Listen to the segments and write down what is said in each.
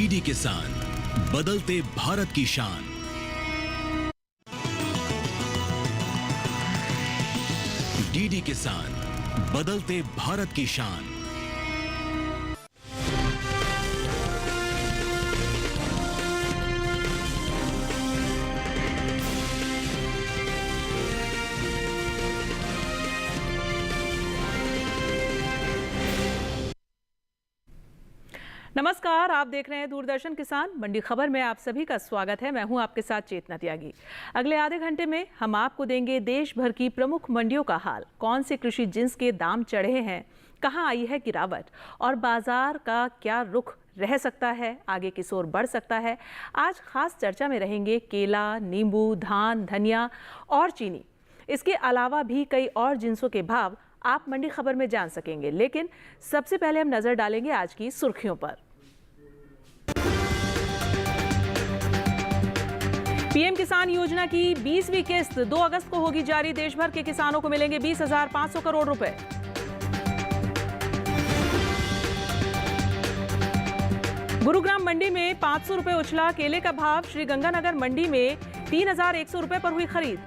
DD किसान, बदलते भारत की शान। डीडी किसान, बदलते भारत की शान। नमस्कार, आप देख रहे हैं दूरदर्शन किसान। मंडी खबर में आप सभी का स्वागत है। मैं हूं आपके साथ चेतना त्यागी। अगले आधे घंटे में हम आपको देंगे देश भर की प्रमुख मंडियों का हाल, कौन से कृषि जिन्स के दाम चढ़े हैं, कहां आई है गिरावट और बाजार का क्या रुख रह सकता है, आगे किस ओर बढ़ सकता है। आज खास चर्चा में रहेंगे केला, नींबू, धान, धनिया और चीनी। इसके अलावा भी कई और जिन्सों के भाव आप मंडी खबर में जान सकेंगे। लेकिन सबसे पहले हम नजर डालेंगे आज की सुर्खियों पर। पीएम किसान योजना की 20वीं किस्त 2 अगस्त को होगी जारी। देश भर के किसानों को मिलेंगे 20,500 करोड़ रुपए। गुरुग्राम मंडी में 500 रुपए उछला केले का भाव। श्री गंगानगर मंडी में 3,100 रुपए पर हुई खरीद।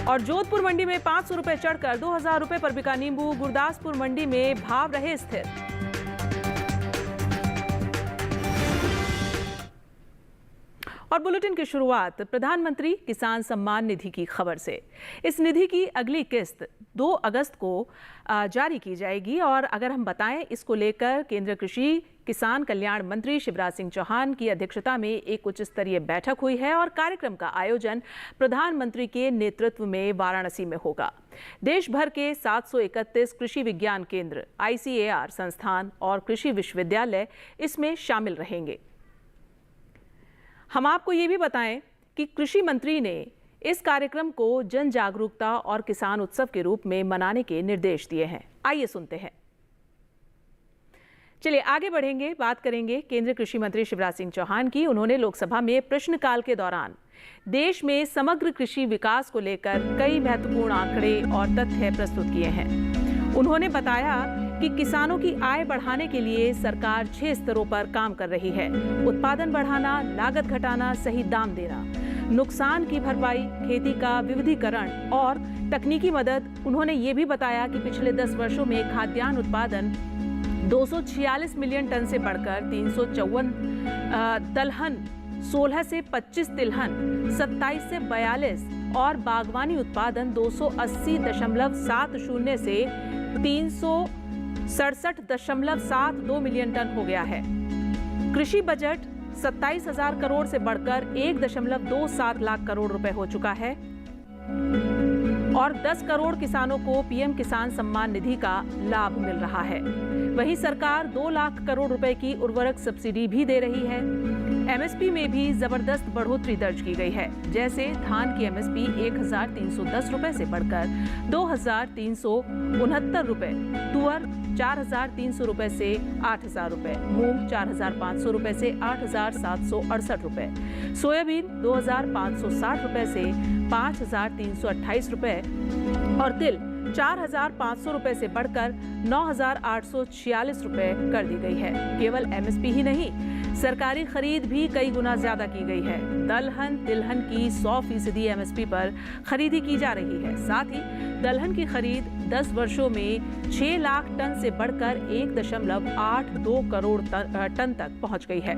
और जोधपुर मंडी में 500 रुपए चढ़कर 2,000 रुपए पर बिका नींबू। गुरदासपुर मंडी में भाव रहे स्थिर। और बुलेटिन की शुरुआत प्रधानमंत्री किसान सम्मान निधि की खबर से। इस निधि की अगली किस्त 2 अगस्त को जारी की जाएगी। और अगर हम बताएं, इसको लेकर केंद्रीय कृषि किसान कल्याण मंत्री शिवराज सिंह चौहान की अध्यक्षता में एक उच्च स्तरीय बैठक हुई है और कार्यक्रम का आयोजन प्रधानमंत्री के नेतृत्व में वाराणसी में होगा। देश भर के 731 कृषि विज्ञान केंद्र, ICAR संस्थान और कृषि विश्वविद्यालय इसमें शामिल रहेंगे। हम आपको ये भी बताएं कि कृषि मंत्री ने इस कार्यक्रम को जन जागरूकता और किसान उत्सव के रूप में मनाने के निर्देश दिए हैं। आइए सुनते हैं। चलिए आगे बढ़ेंगे, बात करेंगे केंद्रीय कृषि मंत्री शिवराज सिंह चौहान की। उन्होंने लोकसभा में प्रश्नकाल के दौरान देश में समग्र कृषि विकास को लेकर कई महत्वपूर्ण आंकड़े और तथ्य प्रस्तुत किए हैं। उन्होंने बताया कि किसानों की आय बढ़ाने के लिए सरकार 6 स्तरों पर काम कर रही है। उत्पादन बढ़ाना, लागत घटाना, सही दाम देना, नुकसान की भरपाई, खेती का विविधीकरण और तकनीकी मदद। उन्होंने ये भी बताया कि पिछले 10 वर्षों में खाद्यान्न उत्पादन 246 मिलियन टन से बढ़कर 354 दलहन, 16 से 25 तिलहन, 27 से 42 और बागवानी उत्पादन 280.70 से 367.72 मिलियन टन हो गया है। कृषि बजट 27,000 करोड़ से बढ़कर 1.27 लाख करोड़ रुपए हो चुका है और 10 करोड़ किसानों को पीएम किसान सम्मान निधि का लाभ मिल रहा है। वहीं सरकार 2 लाख करोड़ रुपए की उर्वरक सब्सिडी भी दे रही है। एमएसपी में भी जबरदस्त बढ़ोतरी दर्ज की गई है। जैसे धान की एमएसपी 1,310 रुपए से बढ़कर 2,369 रुपए, तुअर 4,300 रुपए से 8,000 रुपए, मूंग 4,500 रुपए से 8,768 रुपए, सोयाबीन 2,560 रुपए से 5,328 रुपए और तिल 4,500 रुपए से बढ़कर 9,846 रुपए कर दी गई है। केवल एमएसपी ही नहीं, सरकारी खरीद भी कई गुना ज्यादा की गई है। दलहन, तिलहन की 100% एमएसपी पर खरीदी की जा रही है। साथ ही दलहन की खरीद 10 वर्षों में 6 लाख टन से बढ़कर 1.82 करोड़ टन तक पहुंच गई है।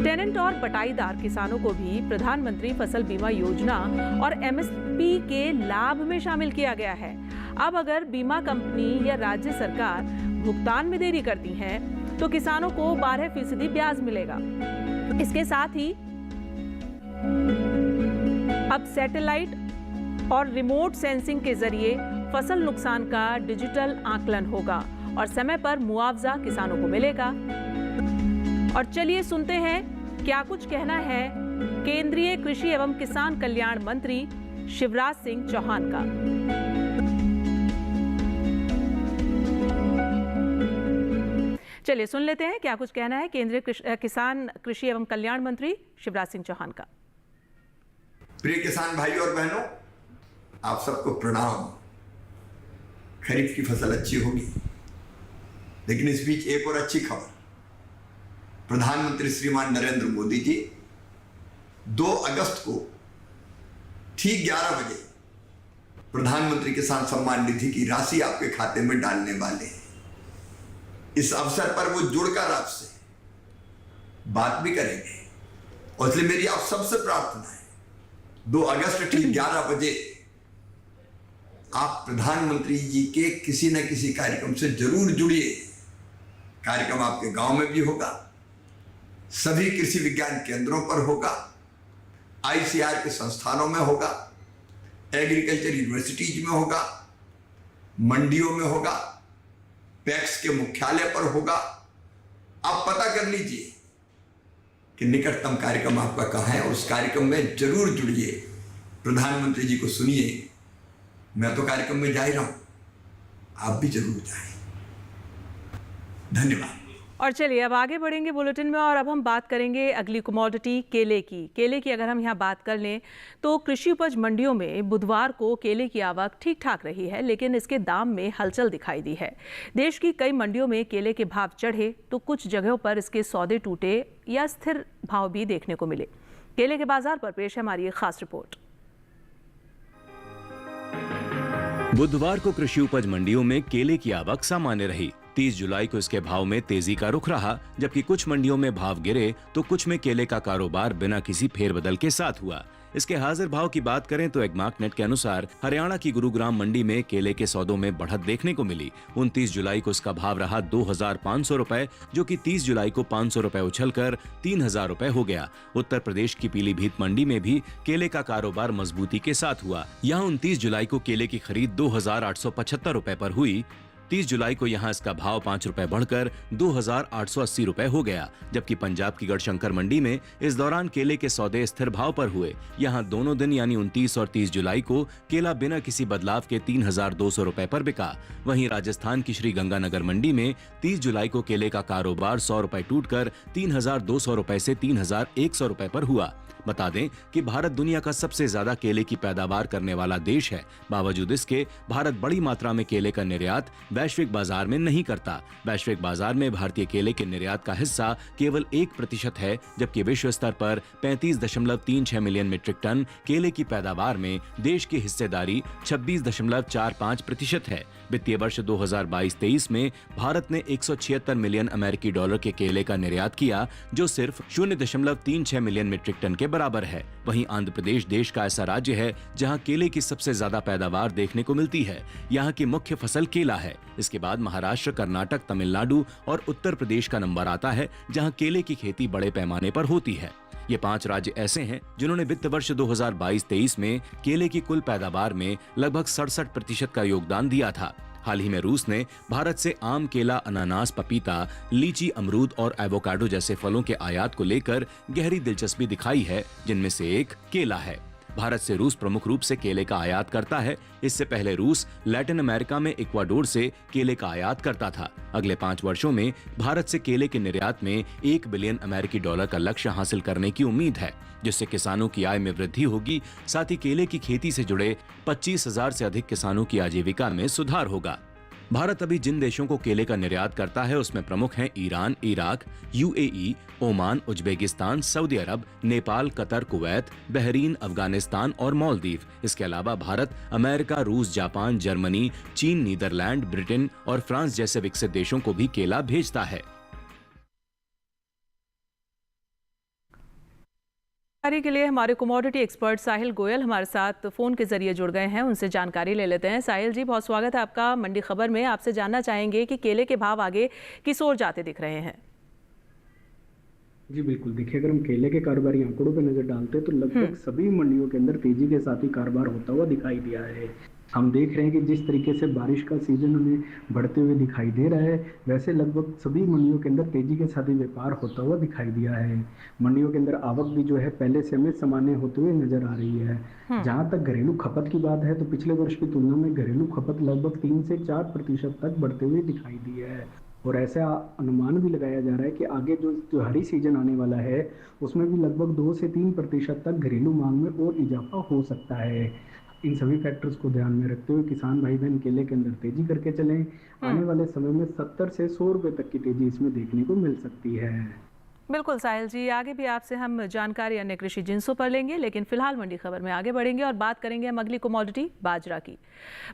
टेनेंट और बटाईदार किसानों को भी प्रधानमंत्री फसल बीमा योजना और एमएसपी के लाभ में शामिल किया गया है। अब अगर बीमा कंपनी या राज्य सरकार भुगतान में देरी करती हैं, तो किसानों को 12% ब्याज मिलेगा। इसके साथ ही अब सैटेलाइट और रिमोट सेंसिंग के जरिए फसल नुकसान का डिजिटल आकलन होगा और समय पर मुआवजा किसानों को मिलेगा। और चलिए सुनते हैं क्या कुछ कहना है केंद्रीय कृषि एवं किसान कल्याण मंत्री शिवराज सिंह चौहान का। चलिए सुन लेते हैं क्या कुछ कहना है केंद्रीय किसान कृषि एवं कल्याण मंत्री शिवराज सिंह चौहान का। प्रिय किसान भाइयों और बहनों, आप सबको प्रणाम। खरीफ की फसल अच्छी होगी, लेकिन इस बीच एक और अच्छी खबर, प्रधानमंत्री श्रीमान नरेंद्र मोदी जी 2 अगस्त को ठीक 11 बजे प्रधानमंत्री किसान सम्मान निधि की राशि आपके खाते में डालने वाले हैं। इस अवसर पर वो जुड़कर आपसे बात भी करेंगे और इसलिए मेरी आप सबसे प्रार्थना है 2 अगस्त ठीक 11 बजे आप प्रधानमंत्री जी के किसी न किसी कार्यक्रम से जरूर जुड़िए। कार्यक्रम आपके गांव में भी होगा, सभी कृषि विज्ञान केंद्रों पर होगा, ICAR के संस्थानों में होगा, एग्रीकल्चर यूनिवर्सिटीज में होगा, मंडियों में होगा, पैक्स के मुख्यालय पर होगा। आप पता कर लीजिए कि निकटतम कार्यक्रम आपका कहाँ है और उस कार्यक्रम में जरूर जुड़िए, प्रधानमंत्री जी को सुनिए। मैं तो कार्यक्रम में जा ही रहा हूं, आप भी जरूर जाएं। धन्यवाद। और चलिए अब आगे बढ़ेंगे बुलेटिन में और अब हम बात करेंगे अगली कमोडिटी केले की अगर हम यहाँ बात कर लें तो कृषि उपज मंडियों में बुधवार को केले की आवक ठीक ठाक रही है, लेकिन इसके दाम में हलचल दिखाई दी है। देश की कई मंडियों में केले के भाव चढ़े तो कुछ जगहों पर इसके सौदे टूटे या स्थिर भाव भी देखने को मिले। केले के बाजार पर पेश है हमारी एक खास रिपोर्ट। बुधवार को कृषि उपज मंडियों में केले की आवक सामान्य रही। 30 जुलाई को इसके भाव में तेजी का रुख रहा, जबकि कुछ मंडियों में भाव गिरे तो कुछ में केले का कारोबार बिना किसी फेरबदल के साथ हुआ। इसके हाजिर भाव की बात करें तो एग्मार्कनेट के अनुसार हरियाणा की गुरुग्राम मंडी में केले के सौदों में बढ़त देखने को मिली। 29 जुलाई को इसका भाव रहा 2,500 रुपए, जो कि 30 जुलाई को 500 रुपए उछलकर 3,000 रुपए हो गया। उत्तर प्रदेश की पीलीभीत मंडी में भी केले का कारोबार मजबूती के साथ हुआ। यहाँ 29 जुलाई को केले की खरीद 2,875 रुपए पर हुई। 30 जुलाई को यहां इसका भाव 5 रुपए बढ़कर 2,880 रुपए हो गया, जबकि पंजाब की गढ़शंकर मंडी में इस दौरान केले के सौदे स्थिर भाव पर हुए। यहां दोनों दिन यानी 29 और 30 जुलाई को केला बिना किसी बदलाव के 3,200 रुपए पर बिका। वहीं राजस्थान की श्री गंगानगर मंडी में 30 जुलाई को केले का कारोबार 100 रुपए टूटकर 3,200 रुपए से 3,100 रुपए पर हुआ। बता दें कि भारत दुनिया का सबसे ज्यादा केले की पैदावार करने वाला देश है। बावजूद इसके भारत बड़ी मात्रा में केले का निर्यात वैश्विक बाजार में नहीं करता। वैश्विक बाजार में भारतीय केले के निर्यात का हिस्सा केवल 1% है, जबकि विश्व स्तर पर 35.36 मिलियन मीट्रिक टन केले की पैदावार में देश की हिस्सेदारी 26.45% है। वित्तीय वर्ष 2022-23 में भारत ने 176 मिलियन अमेरिकी डॉलर के केले का निर्यात किया, जो सिर्फ 0.36 मिलियन मीट्रिक टन के बराबर है। वहीं आंध्र प्रदेश देश का ऐसा राज्य है जहां केले की सबसे ज्यादा पैदावार देखने को मिलती है। यहां की मुख्य फसल केला है। इसके बाद महाराष्ट्र, कर्नाटक, तमिलनाडु और उत्तर प्रदेश का नंबर आता है, जहां केले की खेती बड़े पैमाने पर होती है। ये 5 राज्य ऐसे हैं जिन्होंने वित्त वर्ष 2022-23 में केले की कुल पैदावार में लगभग 67% का योगदान दिया था। हाल ही में रूस ने भारत से आम, केला, अनानास, पपीता, लीची, अमरूद और एवोकाडो जैसे फलों के आयात को लेकर गहरी दिलचस्पी दिखाई है, जिनमें से एक केला है। भारत से रूस प्रमुख रूप से केले का आयात करता है। इससे पहले रूस लैटिन अमेरिका में इक्वाडोर से केले का आयात करता था। अगले 5 वर्षों में भारत से केले के निर्यात में 1 बिलियन अमेरिकी डॉलर का लक्ष्य हासिल करने की उम्मीद है, जिससे किसानों की आय में वृद्धि होगी। साथ ही केले की खेती से जुड़े 25,000 से अधिक किसानों की आजीविका में सुधार होगा। भारत अभी जिन देशों को केले का निर्यात करता है उसमें प्रमुख हैं Iran, Iraq, UAE, Oman, Uzbekistan, Saudi Arab, Nepal, Qatar, Kuwait, Bahrain, Afghanistan और मालदीव। इसके अलावा भारत अमेरिका, रूस, जापान, जर्मनी, चीन, नीदरलैंड, ब्रिटेन और फ्रांस जैसे विकसित देशों को भी केला भेजता है। के लिए हमारे कमोडिटी एक्सपर्ट साहिल गोयल हमारे साथ फोन के जरिए जुड़ गए हैं। उनसे जानकारी ले लेते हैं। साहिल जी, बहुत स्वागत है आपका मंडी खबर में। आपसे जानना चाहेंगे कि केले के भाव आगे किस ओर जाते दिख रहे हैं। जी बिल्कुल, देखिए अगर हम केले के कारोबारी आंकड़ों पर नजर डालते हैं तो लगभग सभी मंडियों के अंदर तेजी के साथ ही कारोबार होता हुआ दिखाई दिया है। हम देख रहे हैं कि जिस तरीके से बारिश का सीजन हमें बढ़ते हुए दिखाई दे रहा है, वैसे लगभग सभी मंडियों के अंदर तेजी के साथ ही व्यापार होता हुआ दिखाई दिया है। मंडियों के अंदर आवक भी जो है पहले से में सामान्य होते हुए नजर आ रही है। जहां तक घरेलू खपत की बात है तो पिछले वर्ष की तुलना में घरेलू खपत लगभग 3 से 4% तक बढ़ते हुए दिखाई दी है। और ऐसा अनुमान भी लगाया जा रहा है कि आगे जो त्योहारी सीजन आने वाला है उसमें भी लगभग 2 से 3% तक घरेलू मांग में और इजाफा हो सकता है। इन सभी फैक्टर्स को ध्यान में रखते हुए किसान भाई बहन केले के अंदर तेजी करके चलें। आने वाले समय में 70 से 100 रुपए तक की तेजी इसमें देखने को मिल सकती है। बिल्कुल साहिल जी, आगे भी आपसे हम जानकारी अन्य कृषि जिन्सों पर लेंगे, लेकिन फिलहाल मंडी खबर में आगे बढ़ेंगे और बात करेंगे हम अगली कमोडिटी बाजरा की।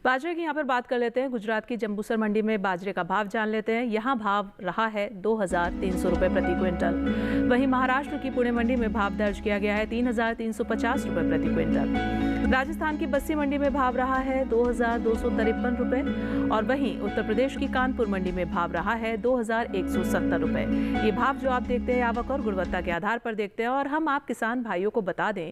बाजरे की यहाँ पर बात कर लेते हैं। गुजरात की जंबूसर मंडी में बाजरे का भाव जान लेते हैं। यहाँ भाव रहा है 2,300 रुपये प्रति क्विंटल। वहीं महाराष्ट्र की पुणे मंडी में भाव दर्ज किया गया है 3,350 रुपये प्रति क्विंटल। राजस्थान की बस्सी मंडी में भाव रहा है 2,253 रुपये और वहीं उत्तर प्रदेश की कानपुर मंडी में भाव रहा है 2,170 रुपये। ये भाव जो आप देखते हैं आवक और गुणवत्ता के आधार पर देखते हैं। और हम आप किसान भाइयों को बता दें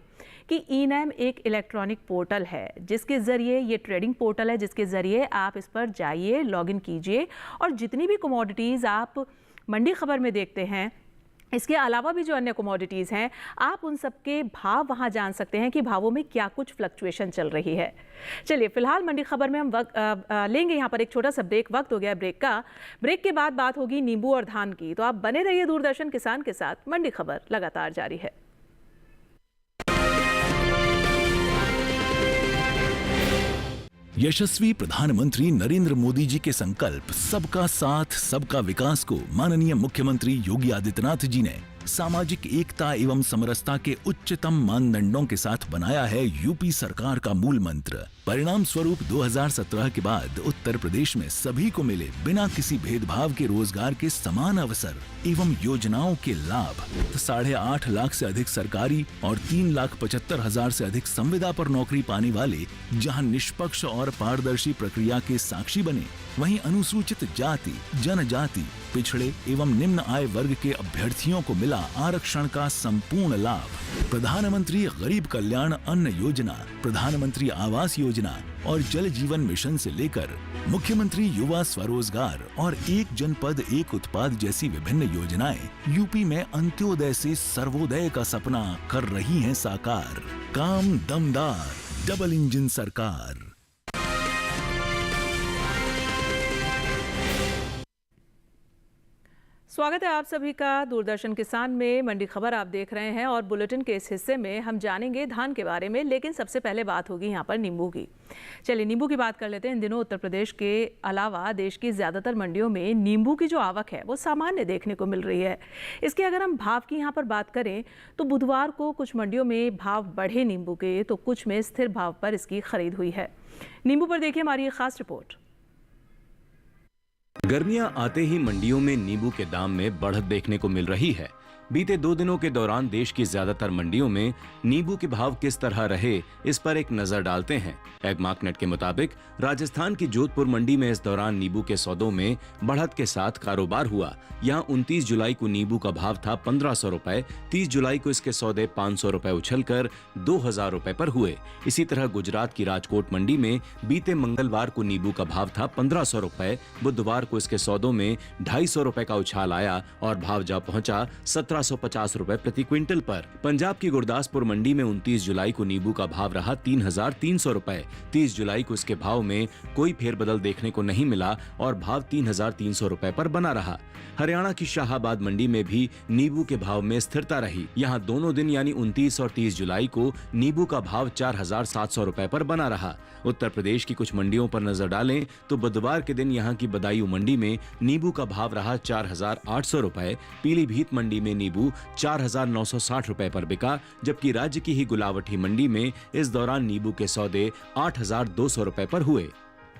कि ई-नैम एक इलेक्ट्रॉनिक पोर्टल है, जिसके जरिए ये ट्रेडिंग पोर्टल है, जिसके जरिए आप इस पर जाइए, लॉगिन कीजिए और जितनी भी कमोडिटीज़ आप मंडी खबर में देखते हैं, इसके अलावा भी जो अन्य कमोडिटीज़ हैं, आप उन सब के भाव वहां जान सकते हैं कि भावों में क्या कुछ फ्लक्चुएशन चल रही है। चलिए फिलहाल मंडी खबर में हम लेंगे यहाँ पर एक छोटा सा ब्रेक। वक्त हो गया ब्रेक का। ब्रेक के बाद बात होगी नींबू और धान की। तो आप बने रहिए दूरदर्शन किसान के साथ। मंडी खबर लगातार जारी है। यशस्वी प्रधानमंत्री नरेंद्र मोदी जी के संकल्प सबका साथ सबका विकास को माननीय मुख्यमंत्री योगी आदित्यनाथ जी ने सामाजिक एकता एवं समरसता के उच्चतम मानदंडों के साथ बनाया है यूपी सरकार का मूल मंत्र। परिणाम स्वरूप 2017 के बाद उत्तर प्रदेश में सभी को मिले बिना किसी भेदभाव के रोजगार के समान अवसर एवं योजनाओं के लाभ। 8.5 लाख से अधिक सरकारी और 3,75,000 से अधिक संविदा पर नौकरी पाने वाले जहां निष्पक्ष और पारदर्शी प्रक्रिया के साक्षी बने, वहीं अनुसूचित जाति, जनजाति, पिछड़े एवं निम्न आय वर्ग के अभ्यर्थियों को मिला आरक्षण का संपूर्ण लाभ। प्रधानमंत्री गरीब कल्याण अन्न योजना, प्रधानमंत्री आवास योजना और जल जीवन मिशन से लेकर मुख्यमंत्री युवा स्वरोजगार और एक जनपद एक उत्पाद जैसी विभिन्न योजनाएं यूपी में अंत्योदय से सर्वोदय का सपना कर रही हैं साकार। काम दमदार, डबल इंजन सरकार। स्वागत है आप सभी का दूरदर्शन किसान में। मंडी खबर आप देख रहे हैं और बुलेटिन के इस हिस्से में हम जानेंगे धान के बारे में, लेकिन सबसे पहले बात होगी यहाँ पर नींबू की। चलिए नींबू की बात कर लेते हैं। इन दिनों उत्तर प्रदेश के अलावा देश की ज़्यादातर मंडियों में नींबू की जो आवक है वो सामान्य देखने को मिल रही है। इसके अगर हम भाव की यहाँ पर बात करें तो बुधवार को कुछ मंडियों में भाव बढ़े नींबू के, तो कुछ में स्थिर भाव पर इसकी खरीद हुई है। नींबू पर देखिए हमारी एक खास रिपोर्ट। गर्मियां आते ही मंडियों में नींबू के दाम में बढ़त देखने को मिल रही है। बीते 2 दिनों के दौरान देश की ज्यादातर मंडियों में नींबू के भाव किस तरह रहे, इस पर एक नजर डालते हैं। एग मार्केट के मुताबिक राजस्थान की जोधपुर मंडी में इस दौरान नींबू के सौदों में बढ़त के साथ कारोबार हुआ। यहां 29 जुलाई को नींबू का भाव था 1,500 रुपए, 30 जुलाई को इसके सौदे 500 रुपए उछलकर 2,000 रुपए पर हुए। इसी तरह गुजरात की राजकोट मंडी में बीते मंगलवार को नींबू का भाव था 1,500 रुपए, बुधवार को इसके सौदों में 250 रुपए का उछाल आया और भाव जा पहुंचा 1,750 रुपए प्रति क्विंटल पर। पंजाब की गुरदासपुर मंडी में 29 जुलाई को नींबू का भाव रहा 3,300 रुपए, 30 जुलाई को इसके भाव में कोई फेरबदल देखने को नहीं मिला और भाव 3,300 रुपए पर बना रहा। हरियाणा की शाहाबाद मंडी में भी नींबू के भाव में स्थिरता रही। यहाँ दोनों दिन यानी 29 और 30 जुलाई को नींबू का भाव 4,700 रुपए पर बना रहा। उत्तर प्रदेश की कुछ मंडियों पर नजर डालें तो बुधवार के दिन यहाँ की बदायूं मंडी में नींबू का भाव रहा 4,800 रुपए, पीलीभीत मंडी में नींबू 4,960 रुपए पर बिका, जबकि राज्य की ही गुलावटी मंडी में इस दौरान नींबू के सौदे 8,200 रुपए पर हुए।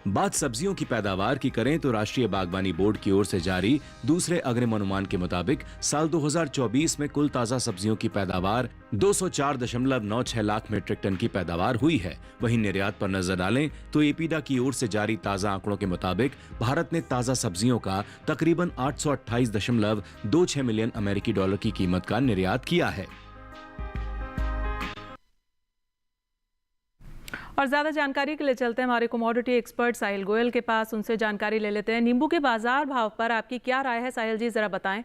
बात सब्जियों की पैदावार की करें तो राष्ट्रीय बागवानी बोर्ड की ओर से जारी दूसरे अग्रिम अनुमान के मुताबिक साल 2024 में कुल ताजा सब्जियों की पैदावार 204.96 लाख मीट्रिक टन की पैदावार हुई है। वहीं निर्यात पर नजर डालें तो एपीडा की ओर से जारी ताजा आंकड़ों के मुताबिक भारत ने ताजा सब्जियों का तकरीबन 828.26 मिलियन अमेरिकी डॉलर की कीमत का निर्यात किया है। और ज्यादा जानकारी के लिए चलते हैं हमारे कमोडिटी एक्सपर्ट साहिल गोयल के पास, उनसे जानकारी ले लेते हैं। नींबू के बाजार भाव पर आपकी क्या राय है साहिल जी, जरा बताएं।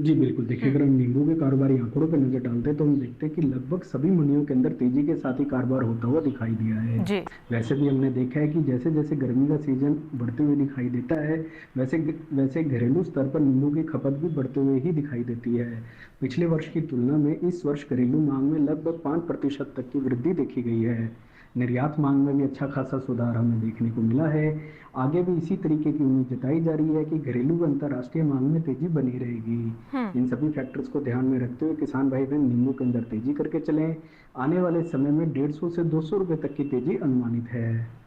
जी बिल्कुल, देखिए अगर हम नींबू के कारोबारी आंकड़ों पर नज़र डालते हैं तो हम देखते हैं कि लगभग सभी मंडियों के अंदर तेजी के साथ ही कारोबार होता हुआ दिखाई दिया है। जी। वैसे भी हमने देखा है कि जैसे जैसे गर्मी का सीजन बढ़ते हुए दिखाई देता है, वैसे घरेलू स्तर पर नींबू की खपत भी बढ़ते हुए ही दिखाई देती है। पिछले वर्ष की तुलना में इस वर्ष घरेलू मांग में लगभग 5% तक की वृद्धि देखी गई है। निर्यात मांग में भी अच्छा खासा सुधार हमें देखने को मिला है। आगे भी इसी तरीके की उम्मीद जताई जा रही है कि घरेलू व अंतर्राष्ट्रीय मांग में तेजी बनी रहेगी। इन सभी फैक्टर्स को ध्यान में रखते हुए किसान भाई बहन नींबू के अंदर तेजी करके चलें। आने वाले समय में 150 से 200 रुपए तक की तेजी अनुमानित है।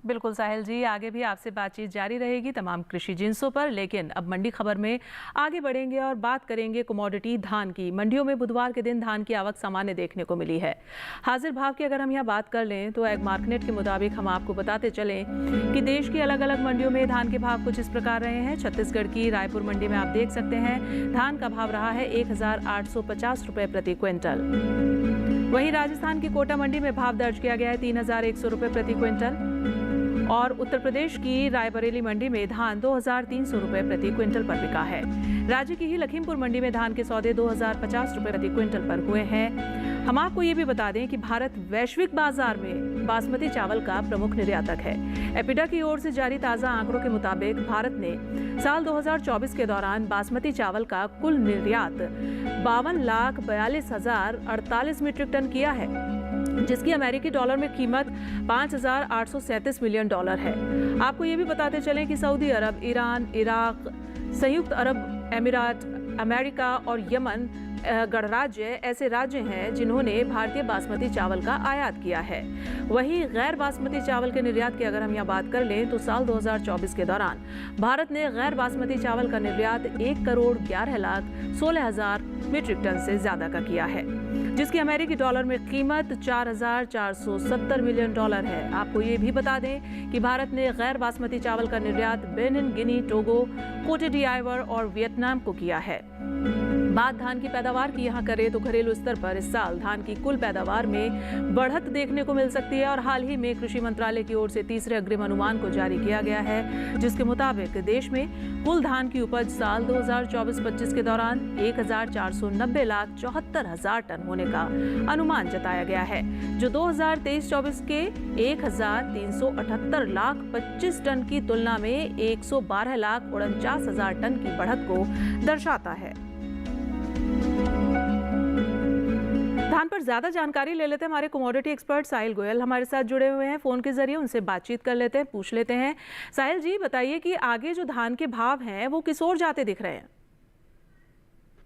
बिल्कुल साहिल जी, आगे भी आपसे बातचीत जारी रहेगी तमाम कृषि जिन्सों पर, लेकिन अब मंडी खबर में आगे बढ़ेंगे और बात करेंगे कमोडिटी धान की। मंडियों में बुधवार के दिन धान की आवक सामान्य देखने को मिली है। हाजिर भाव की अगर हम यहाँ बात कर लें तो एग मार्केट के मुताबिक हम आपको बताते चलें कि देश की अलग अलग मंडियों में धान के भाव कुछ इस प्रकार रहे हैं। छत्तीसगढ़ की रायपुर मंडी में आप देख सकते हैं धान का भाव रहा है 1,850 रुपये प्रति क्विंटल। वहीं राजस्थान की कोटा मंडी में भाव दर्ज किया गया है 3,100 रुपये प्रति क्विंटल और उत्तर प्रदेश की रायबरेली मंडी में धान 2,300 रुपये प्रति क्विंटल पर बिका है। राज्य की ही लखीमपुर मंडी में धान के सौदे 2,050 रुपये प्रति क्विंटल पर हुए हैं। हम आपको ये भी बता दें कि भारत वैश्विक बाजार में बासमती चावल का प्रमुख निर्यातक है। एपिडा की ओर से जारी ताज़ा आंकड़ों के मुताबिक भारत ने साल 2024 के दौरान बासमती चावल का कुल निर्यात 52,42,048 मीट्रिक टन किया है, जिसकी अमेरिकी डॉलर में कीमत 5,837 मिलियन डॉलर है। आपको ये भी बताते चलें कि सऊदी अरब, ईरान, इराक, संयुक्त अरब अमीरात, अमेरिका और यमन गणराज्य ऐसे राज्य हैं जिन्होंने भारतीय बासमती चावल का आयात किया है। वहीं गैर बासमती चावल के निर्यात की अगर हम यहाँ बात कर लें तो साल 2024 के दौरान भारत ने गैर बासमती चावल का निर्यात 1,11,16,000 मीट्रिक टन से ज्यादा का किया है, जिसकी अमेरिकी डॉलर में कीमत 4,470 मिलियन डॉलर है। आपको ये भी बता दें कि भारत ने गैर बासमती चावल का निर्यात बेनिन, गिनी, टोगो, कोटे डिआइवर और वियतनाम को किया है। बात धान की पैदावार की यहाँ करें तो घरेलू स्तर पर इस साल धान की कुल पैदावार में बढ़त देखने को मिल सकती है और हाल ही में कृषि मंत्रालय की ओर से तीसरे अग्रिम अनुमान को जारी किया गया है, जिसके मुताबिक देश में कुल धान की उपज साल 2024-25 के दौरान 1,490,74,000 टन होने का अनुमान जताया गया है, जो 2023-24 के 1,378,25 टन की तुलना में 112,49,000 टन की बढ़त को दर्शाता है। धान पर ज्यादा जानकारी ले लेते हैं। हमारे कमोडिटी एक्सपर्ट साहिल गोयल हमारे साथ जुड़े हुए हैं फोन के जरिए, उनसे बातचीत कर लेते हैं, पूछ लेते हैं। साहिल जी, बताइए कि आगे जो धान के भाव हैं वो किस ओर जाते दिख रहे हैं?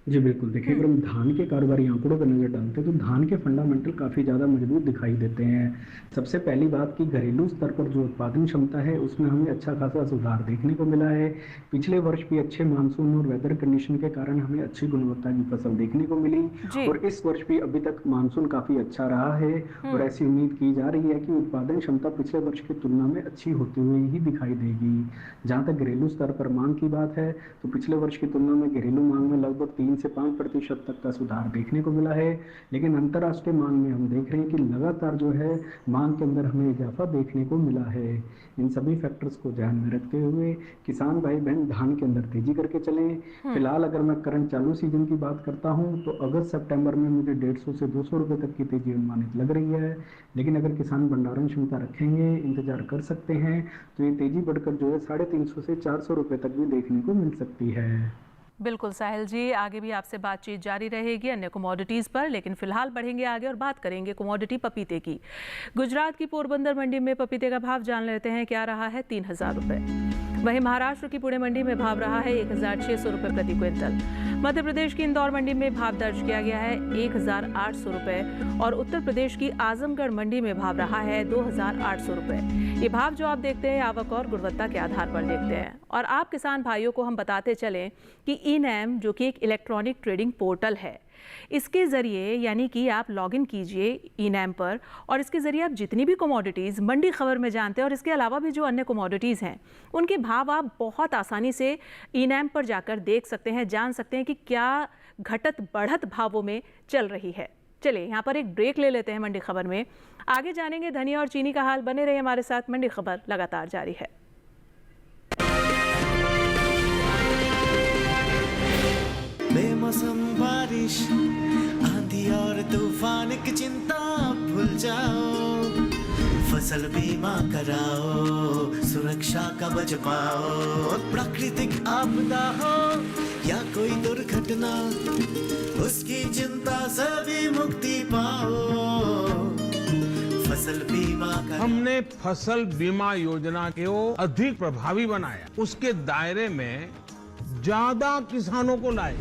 जी बिल्कुल, देखिए अगर हम धान के कारोबारी आंकड़ों पर नज़र डालते हैं तो धान के फंडामेंटल काफ़ी ज़्यादा मजबूत दिखाई देते हैं। सबसे पहली बात कि घरेलू स्तर पर जो उत्पादन क्षमता है उसमें हमें अच्छा खासा सुधार देखने को मिला है। पिछले वर्ष भी अच्छे मानसून और वेदर कंडीशन के कारण हमें अच्छी गुणवत्ता की फसल देखने को मिली और इस वर्ष भी अभी तक मानसून काफ़ी अच्छा रहा है और ऐसी उम्मीद की जा रही है कि उत्पादन क्षमता पिछले वर्ष की तुलना में अच्छी होते हुए ही दिखाई देगी। जहाँ तक घरेलू स्तर पर मांग की बात है तो पिछले वर्ष की तुलना में घरेलू मांग में लगभग 3 से 5% तक का सुधार देखने को मिला है, लेकिन अंतर्राष्ट्रीय मांग में हम देख रहे हैं कि लगातार जो है मांग के अंदर हमें इजाफा देखने को मिला है। इन सभी फैक्टर्स को ध्यान में रखते हुए किसान भाई बहन धान के अंदर तेजी करके चलें। फिलहाल अगर मैं करंट चालू सीजन की बात करता हूं तो अगस्त सितंबर में मुझे 150 से 200 रुपए तक की तेजी अनुमानित लग रही है, लेकिन अगर किसान भंडारण क्षमता रखेंगे, इंतजार कर सकते हैं तो ये तेजी बढ़कर जो है 350 से 400 रुपए तक भी देखने को मिल सकती है। बिल्कुल साहिल जी, आगे भी आपसे बातचीत जारी रहेगी अन्य कमोडिटीज़ पर, लेकिन फिलहाल बढ़ेंगे आगे और बात करेंगे कमोडिटी पपीते की। गुजरात की पोरबंदर मंडी में पपीते का भाव जान लेते हैं, क्या रहा है 3,000 रुपये। वहीं महाराष्ट्र की पुणे मंडी में भाव रहा है 1,600 रुपये प्रति क्विंटल। मध्य प्रदेश की इंदौर मंडी में भाव दर्ज किया गया है 1,800 रुपये और उत्तर प्रदेश की आजमगढ़ मंडी में भाव रहा है 2,800 रुपये। ये भाव जो आप देखते हैं आवक और गुणवत्ता के आधार पर देखते हैं। और आप किसान भाइयों को हम बताते चलें कि ई-नैम जो कि एक इलेक्ट्रॉनिक ट्रेडिंग पोर्टल है, इसके ज़रिए यानी कि आप लॉगिन कीजिए ई-नैम पर और इसके ज़रिए आप जितनी भी कमोडिटीज़ मंडी खबर में जानते हैं और इसके अलावा भी जो अन्य कमोडिटीज़ हैं उनके भाव आप बहुत आसानी से ई-नैम पर जाकर देख सकते हैं, जान सकते हैं कि क्या घटत बढ़त भावों में चल रही है। चलिए यहाँ पर एक ब्रेक ले लेते हैं मंडी खबर में, आगे जानेंगे धनिया और चीनी का हाल। बने रहिए हमारे साथ, मंडी खबर लगातार जारी है। बेमौसम बारिश, आंधी और तूफान की चिंता भूल जाओ, फसल बीमा कराओ, सुरक्षा कवच पाओ। प्राकृतिक आपदा हो या कोई दुर्घटना, उसकी चिंता से भी मुक्ति पाओ, फसल बीमा कराओ। हमने फसल बीमा योजना को अधिक प्रभावी बनाया, उसके दायरे में ज्यादा किसानों को लाए।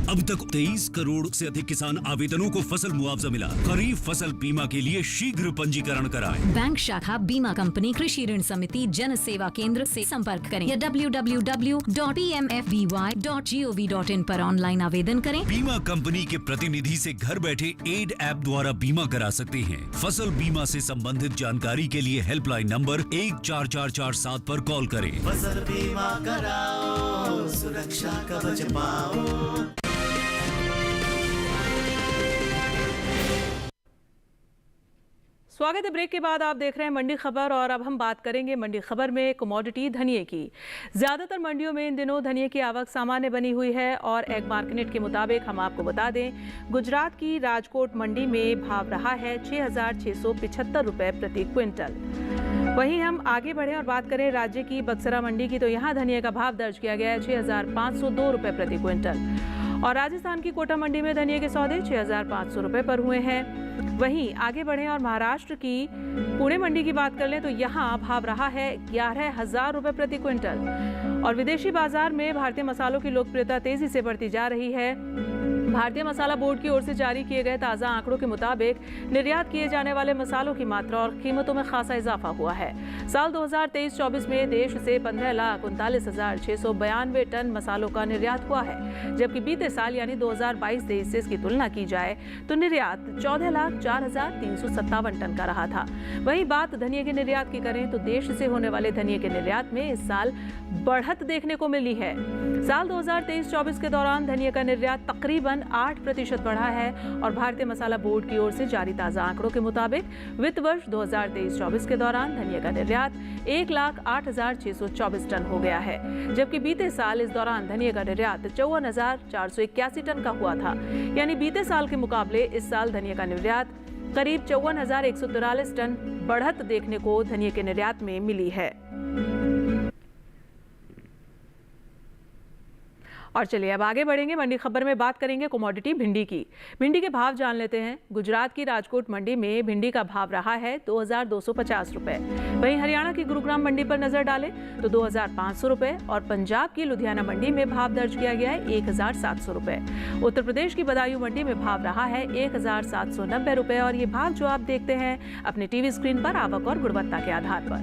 अब तक 23 करोड़ से अधिक किसान आवेदनों को फसल मुआवजा मिला। खरीफ फसल बीमा के लिए शीघ्र पंजीकरण कराएं। बैंक शाखा, बीमा कंपनी, कृषि ऋण समिति, जन सेवा केंद्र से संपर्क करें या www.pmfby.gov.in पर ऑनलाइन आवेदन करें। बीमा कंपनी के प्रतिनिधि से घर बैठे एड ऐप द्वारा बीमा करा सकते हैं। फसल बीमा से संबंधित जानकारी के लिए हेल्पलाइन नंबर 14447 पर कॉल करें। फसल बीमा कराओ, सुरक्षा कवच पाओ। स्वागत है। ब्रेक के बाद आप देख रहे हैं मंडी खबर और अब हम बात करेंगे मंडी खबर में कमोडिटी धनिये की। ज्यादातर मंडियों में इन दिनों धनिये की आवक सामान्य बनी हुई है और एग मार्केट के मुताबिक हम आपको बता दें, गुजरात की राजकोट मंडी में भाव रहा है 6,675 रुपए प्रति क्विंटल। वहीं हम आगे बढ़े और बात करें राज्य की बक्सरा मंडी की, तो यहाँ धनिये का भाव दर्ज किया गया है 6,502 रुपए प्रति क्विंटल। और राजस्थान की कोटा मंडी में धनिये के सौदे 6,500 रुपए पर हुए हैं। वहीं आगे बढ़ें और महाराष्ट्र की पुणे मंडी की बात कर लें तो यहाँ भाव रहा है 11,000 रुपए प्रति क्विंटल। और विदेशी बाजार में भारतीय मसालों की लोकप्रियता तेजी से बढ़ती जा रही है। भारतीय मसाला बोर्ड की ओर से जारी किए गए ताज़ा आंकड़ों के मुताबिक निर्यात किए जाने वाले मसालों की मात्रा और कीमतों में खासा इजाफा हुआ है। साल 2023-24 में देश से 15,39,692 टन मसालों का निर्यात हुआ है, जबकि बीते साल यानी 2022-23 से इसकी तुलना की जाए तो निर्यात 14,04,357 टन का रहा था। वहीं बात धनिये के निर्यात की करें तो देश से होने वाले धनिये के निर्यात में इस साल बढ़त देखने को मिली है। साल 2023-24 के दौरान धनिये का निर्यात तकरीबन 8% बढ़ा है और भारतीय मसाला बोर्ड की ओर से जारी ताज़ा आंकड़ों के मुताबिक वित्त वर्ष 2023-24 के दौरान धनिये का निर्यात 1,08,624 टन हो गया है, जबकि बीते साल इस दौरान धनिये का निर्यात 54,481 टन का हुआ था। यानी बीते साल के मुकाबले इस साल धनिये का निर्यात करीब 54,143 टन बढ़त देखने को धनिये के निर्यात में मिली है। और चलिए अब आगे बढ़ेंगे, मंडी खबर में बात करेंगे कमोडिटी भिंडी की। भिंडी के भाव जान लेते हैं। गुजरात की राजकोट मंडी में भिंडी का भाव रहा है 2,250 रुपए। वहीं हरियाणा की गुरुग्राम मंडी पर नजर डालें तो 2,500 रुपए और पंजाब की लुधियाना मंडी में भाव दर्ज किया गया है 1,700 रुपए। उत्तर प्रदेश की बदायूं मंडी में भाव रहा है 1,790 रुपए और ये भाव जो आप देखते हैं अपने टीवी स्क्रीन पर आवक और गुणवत्ता के आधार पर।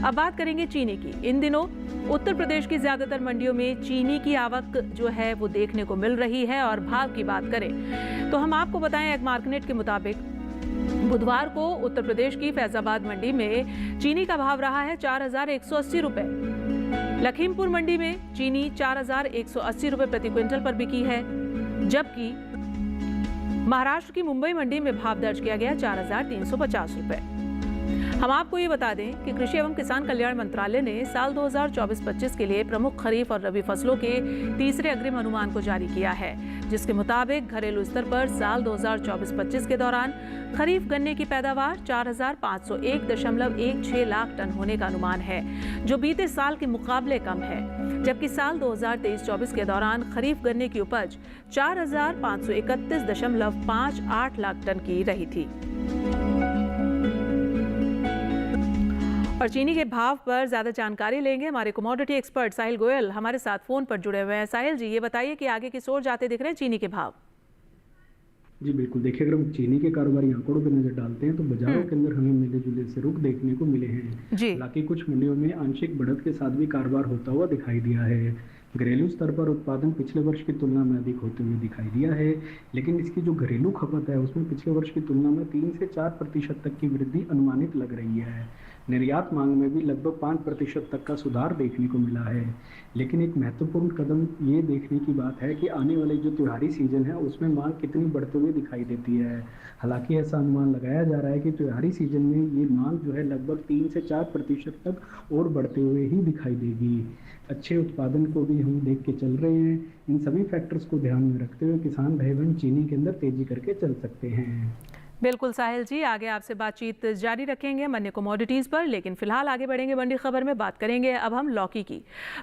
अब बात करेंगे चीनी की। इन दिनों उत्तर प्रदेश की ज्यादातर मंडियों में चीनी की आवक जो है वो देखने को मिल रही है। और भाव की बात करें तो हम आपको बताएं, एग मार्केट के मुताबिक बुधवार को उत्तर प्रदेश की फैजाबाद मंडी में चीनी का भाव रहा है 4,180 रुपए। लखीमपुर मंडी में चीनी 4,180 रुपए प्रति क्विंटल पर बिकी है, जबकि महाराष्ट्र की मुंबई मंडी में भाव दर्ज किया गया 4,350 रुपए। हम आपको ये बता दें कि कृषि एवं किसान कल्याण मंत्रालय ने साल 2024-25 के लिए प्रमुख खरीफ और रबी फसलों के तीसरे अग्रिम अनुमान को जारी किया है, जिसके मुताबिक घरेलू स्तर पर साल 2024-25 के दौरान खरीफ गन्ने की पैदावार 4,501.16 लाख टन होने का अनुमान है, जो बीते साल के मुकाबले कम है। जबकि साल 2023-24 के दौरान खरीफ गन्ने की उपज 4,531.58 लाख टन की रही थी। और चीनी के भाव पर ज्यादा जानकारी लेंगे हमारे कमोडिटी एक्सपर्ट साहिल गोयल हमारे साथ फोन पर जुड़े हुए हैं। साहिल जी, ये बताइए कि आगे किस ओर जाते दिख रहे हैं चीनी के भाव? जी बिल्कुल, देखिए अगर हम चीनी के कारोबारी आंकड़ों पर नजर डालते हैं तो बाजारों के अंदर हमें मिले जुले से रुख देखने को मिले हैं। हालांकि कुछ मंडियों में आंशिक बढ़त के साथ भी कारोबार होता हुआ दिखाई दिया है। घरेलू स्तर पर उत्पादन पिछले वर्ष की तुलना में अधिक होते हुए दिखाई दिया है, लेकिन इसकी जो घरेलू खपत है उसमें पिछले वर्ष की तुलना में 3 से 4% तक की वृद्धि अनुमानित लग रही है। निर्यात मांग में भी लगभग 5% तक का सुधार देखने को मिला है। लेकिन एक महत्वपूर्ण कदम ये देखने की बात है कि आने वाले जो त्योहारी सीजन है उसमें मांग कितनी बढ़ते हुए दिखाई देती है। हालांकि ऐसा अनुमान लगाया जा रहा है कि त्योहारी सीजन में ये मांग जो है लगभग 3 से 4% तक और बढ़ते हुए ही दिखाई देगी। अच्छे उत्पादन को भी हम देख के चल रहे हैं। इन सभी फैक्टर्स को ध्यान में रखते हुए किसान भाई बहन चीनी के अंदर तेजी करके चल सकते हैं। बिल्कुल साहिल जी, आगे आपसे बातचीत जारी रखेंगे अन्य कमोडिटीज़ पर, लेकिन फिलहाल आगे बढ़ेंगे मंडी खबर में। बात करेंगे अब हम लौकी की।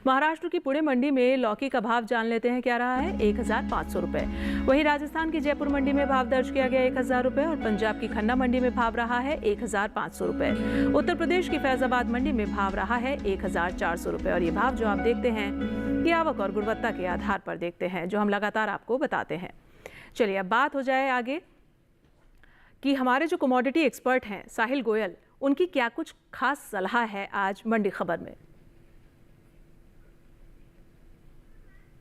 महाराष्ट्र की पुणे मंडी में लौकी का भाव जान लेते हैं क्या रहा है। 1500 रुपये। वहीं राजस्थान की जयपुर मंडी में भाव दर्ज किया गया 1000 रुपये और पंजाब की खन्ना मंडी में भाव रहा है 1500 रुपये। उत्तर प्रदेश की फैजाबाद मंडी में भाव रहा है 1400 रुपये। और ये भाव जो आप देखते हैं ये आवक और गुणवत्ता के आधार पर देखते हैं, जो हम लगातार आपको बताते हैं। चलिए अब बात हो जाए आगे कि हमारे जो कमोडिटी एक्सपर्ट हैं साहिल गोयल, उनकी क्या कुछ खास सलाह है आज मंडी खबर में।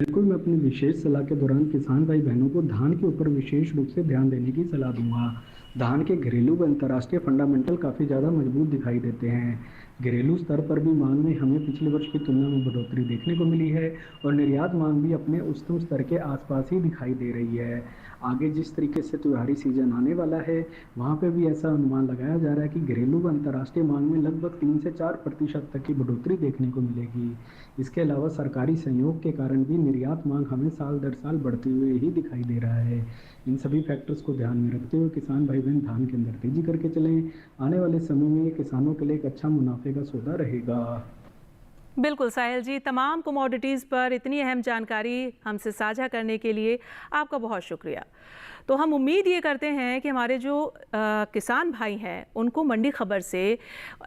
बिल्कुल, मैं अपनी विशेष सलाह के दौरान किसान भाई बहनों को धान के ऊपर विशेष रूप से ध्यान देने की सलाह दूंगा। धान के घरेलू व अंतर्राष्ट्रीय फंडामेंटल काफ़ी ज़्यादा मजबूत दिखाई देते हैं। घरेलू स्तर पर भी मांग में हमें पिछले वर्ष की तुलना में बढ़ोतरी देखने को मिली है और निर्यात मांग भी अपने उच्चतम स्तर के आसपास ही दिखाई दे रही है। आगे जिस तरीके से त्योहारी सीजन आने वाला है वहाँ पे भी ऐसा अनुमान लगाया जा रहा है कि घरेलू व अंतर्राष्ट्रीय मांग में लगभग 3 से 4% तक की बढ़ोतरी देखने को मिलेगी। इसके अलावा सरकारी सहयोग के कारण भी निर्यात मांग हमें साल दर साल बढ़ते हुए ही दिखाई दे रहा है। इन सभी फैक्टर्स को ध्यान में रखते हुए किसान भाई बहन धान के अंदर तेजी करके चलें। आने वाले समय में ये किसानों के लिए एक अच्छा मुनाफे का सौदा रहेगा। बिल्कुल साहिल जी, तमाम कमोडिटीज़ पर इतनी अहम जानकारी हमसे साझा करने के लिए आपका बहुत शुक्रिया। तो हम उम्मीद ये करते हैं कि हमारे जो किसान भाई हैं उनको मंडी खबर से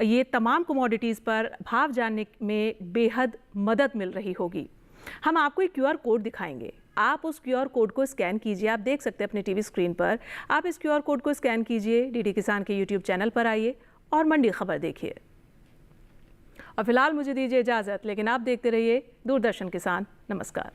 ये तमाम कमोडिटीज़ पर भाव जानने में बेहद मदद मिल रही होगी। हम आपको एक QR कोड दिखाएंगे, आप उस QR कोड को स्कैन कीजिए। आप देख सकते हैं अपने टीवी स्क्रीन पर, आप इस QR कोड को स्कैन कीजिए, DD किसान के YouTube चैनल पर आइए और मंडी खबर देखिए। और फिलहाल मुझे दीजिए इजाज़त, लेकिन आप देखते रहिए दूरदर्शन किसान। नमस्कार।